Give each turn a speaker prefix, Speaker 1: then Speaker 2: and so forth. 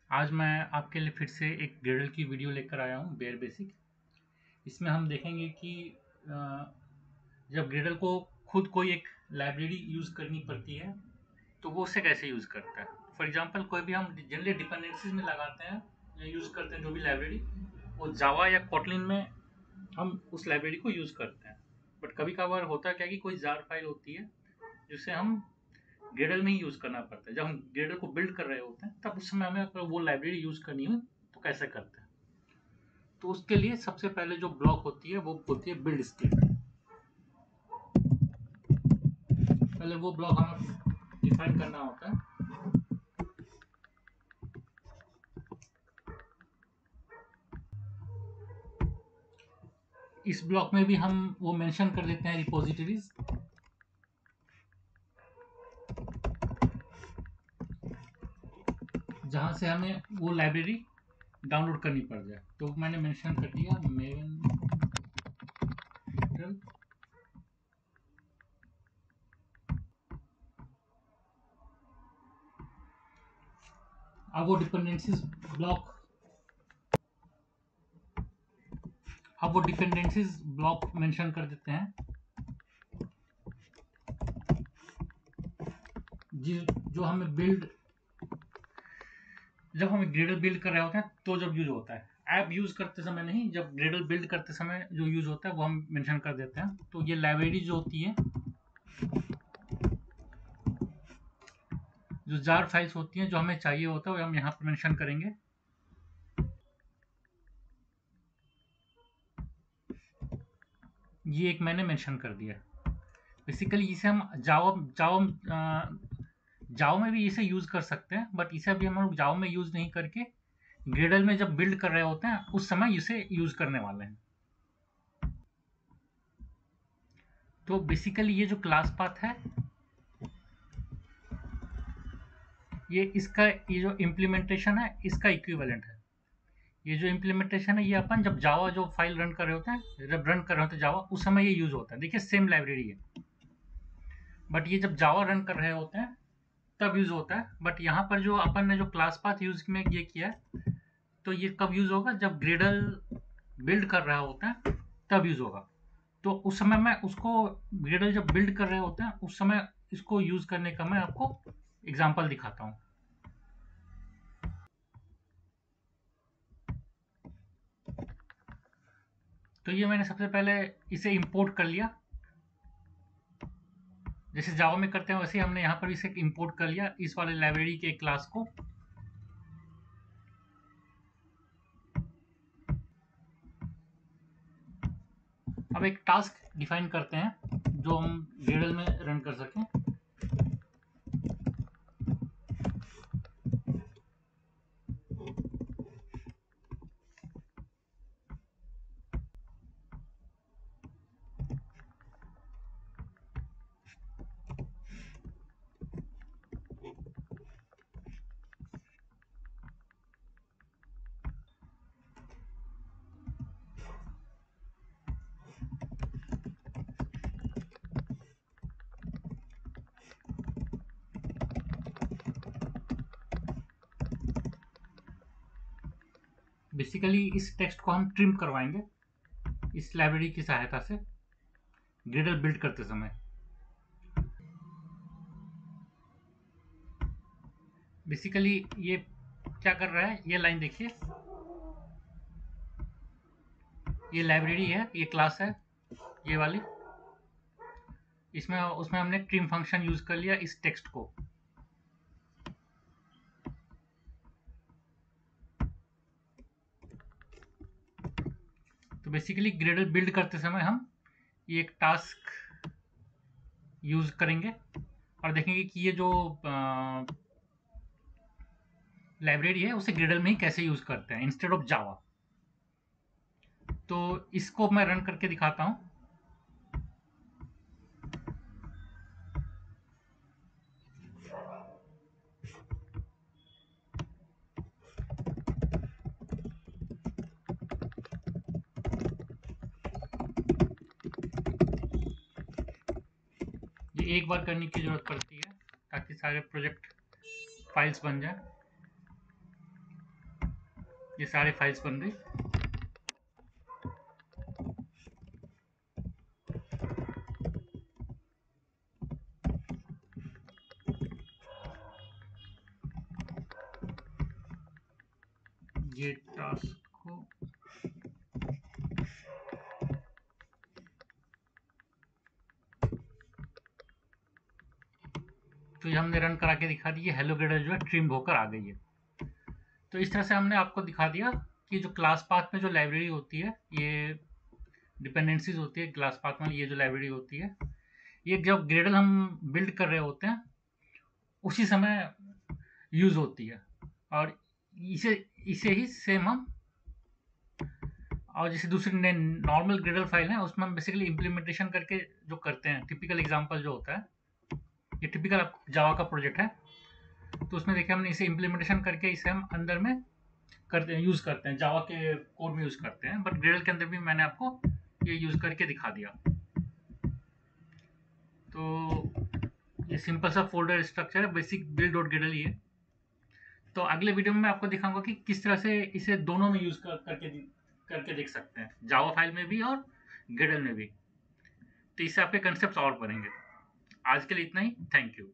Speaker 1: आज मैं आपके लिए फिर से एक ग्रेडल की वीडियो लेकर आया हूँ बेयर बेसिक। इसमें हम देखेंगे कि जब ग्रेडल को खुद कोई एक लाइब्रेरी यूज़ करनी पड़ती है तो वो उसे कैसे यूज़ करता है। फॉर एग्जांपल कोई भी हम जनरली डिपेंडेंसीज में लगाते हैं या यूज़ करते हैं जो भी लाइब्रेरी, वो जावा या कोटलिन में हम उस लाइब्रेरी को यूज़ करते हैं। बट कभी कभार होता क्या कि कोई जार फाइल होती है जिसे हम ग्रेडल में ही यूज़ करना पड़ता है। जब हम ग्रेडल को बिल्ड कर रहे होते हैं तब उस समय हमें अगर वो लाइब्रेरी यूज़ करनी हो तो कैसे करते हैं। तो उसके लिए सबसे पहले जो ब्लॉक होती है वो होती है बिल्ड स्क्रिप्ट। पहले वो ब्लॉक हमें डिफाइन करना होता है। इस ब्लॉक में भी हम वो मेंशन कर देते हैं रिपोजिटरीज, जहां से हमें वो लाइब्रेरी डाउनलोड करनी पड़ जाए। तो मैंने मेंशन कर दिया मेन। अब वो डिपेंडेंसीज ब्लॉक अब वो डिपेंडेंसीज ब्लॉक मेंशन कर देते हैं जो हमें बिल्ड, जब हम ग्रेडल बिल्ड कर रहे होते हैं तो जब यूज होता है। ऐप यूज करते समय नहीं, जब ग्रेडल बिल्ड करते समय जो यूज होता है वो हम मेंशन कर देते हैं। तो ये लाइब्रेरी जो होती है, जो जार फाइल्स होती हैं जो हमें चाहिए होता है वो हम यहाँ पर मेंशन करेंगे। ये एक मैंने मेंशन कर दिया। बेसिकली इसे हम जावा में भी इसे यूज कर सकते हैं, बट इसे अभी हम लोग जावा में यूज नहीं करके ग्रेडल में जब बिल्ड कर रहे होते हैं उस समय इसे यूज करने वाले हैं। तो बेसिकली ये जो क्लास पाथ है, ये जो इम्प्लीमेंटेशन है इसका इक्विवेलेंट है। ये जो इम्प्लीमेंटेशन है ये अपन जब जावा जो फाइल रन कर रहे होते हैं, जब रन कर रहे होते हैं जावा, उस समय ये यूज होता है। देखिए सेम लाइब्रेरी है, बट ये जब जावा रन कर रहे होते हैं तब यूज होता है। बट यहाँ पर जो अपन ने जो क्लास पाथ यूज में ये किया है, तो ये कब यूज होगा, जब ग्रेडल बिल्ड कर रहा होता है तब यूज होगा। तो उस समय मैं उसको, ग्रेडल जब बिल्ड कर रहे होते हैं उस समय इसको यूज करने का मैं आपको एग्जाम्पल दिखाता हूँ। तो ये मैंने सबसे पहले इसे इंपोर्ट कर लिया, जैसे जावा में करते हैं वैसे हमने यहाँ पर इसे इंपोर्ट कर लिया इस वाले लाइब्रेरी के क्लास को। अब एक टास्क डिफाइन करते हैं जो हम ग्रेडल में रन कर सकें। बेसिकली इस टेक्स्ट को हम ट्रिम करवाएंगे इस लाइब्रेरी की सहायता से ग्रेडल बिल्ड करते समय। बेसिकली ये क्या कर रहा है, ये लाइन देखिए, ये लाइब्रेरी है, ये क्लास है, ये वाली। इसमें उसमें हमने ट्रिम फंक्शन यूज कर लिया इस टेक्स्ट को। तो बेसिकली ग्रेडल बिल्ड करते समय हम ये एक टास्क यूज करेंगे और देखेंगे कि ये जो लाइब्रेरी है उसे ग्रेडल में ही कैसे यूज करते हैं इंस्टेड ऑफ जावा। तो इसको मैं रन करके दिखाता हूं। ये एक बार करने की जरूरत पड़ती है ताकि सारे प्रोजेक्ट फाइल्स बन जाए। ये सारे फाइल्स बन गई। ये टास्क को तो ये हमने रन करा के दिखा दी, हेलो ग्रेडल जो है ट्रिम होकर आ गई है। तो इस तरह से हमने आपको दिखा दिया कि जो क्लास पाथ में जो लाइब्रेरी होती है, ये डिपेंडेंसीज होती है क्लास पाथ में, ये जो लाइब्रेरी होती है, ये जब ग्रेडल हम बिल्ड कर रहे होते हैं उसी समय यूज होती है। और इसे इसे ही सेम हम, और जैसे दूसरी नॉर्मल ग्रेडल फाइल है उसमें हम बेसिकली इम्प्लीमेंटेशन करके जो करते हैं, टिपिकल एग्जांपल जो होता है, ये टिपिकल जावा का प्रोजेक्ट है, तो उसमें देखिए हमने इसे इम्प्लीमेंटेशन करके इसे हम अंदर में करते हैं, यूज करते हैं, जावा के कोड में यूज करते हैं। बट ग्रेडल के अंदर भी मैंने आपको ये यूज करके दिखा दिया। तो ये सिंपल सा फोल्डर स्ट्रक्चर है, बेसिक बिल्ड डॉट ग्रेडल ही है। तो अगले वीडियो में मैं आपको दिखाऊंगा कि किस तरह से इसे दोनों में यूज करके देख सकते हैं, जावा फाइल में भी और ग्रेडल में भी। तो इससे आपके कंसेप्ट और बढ़ेंगे। आज के लिए इतना ही, थैंक यू।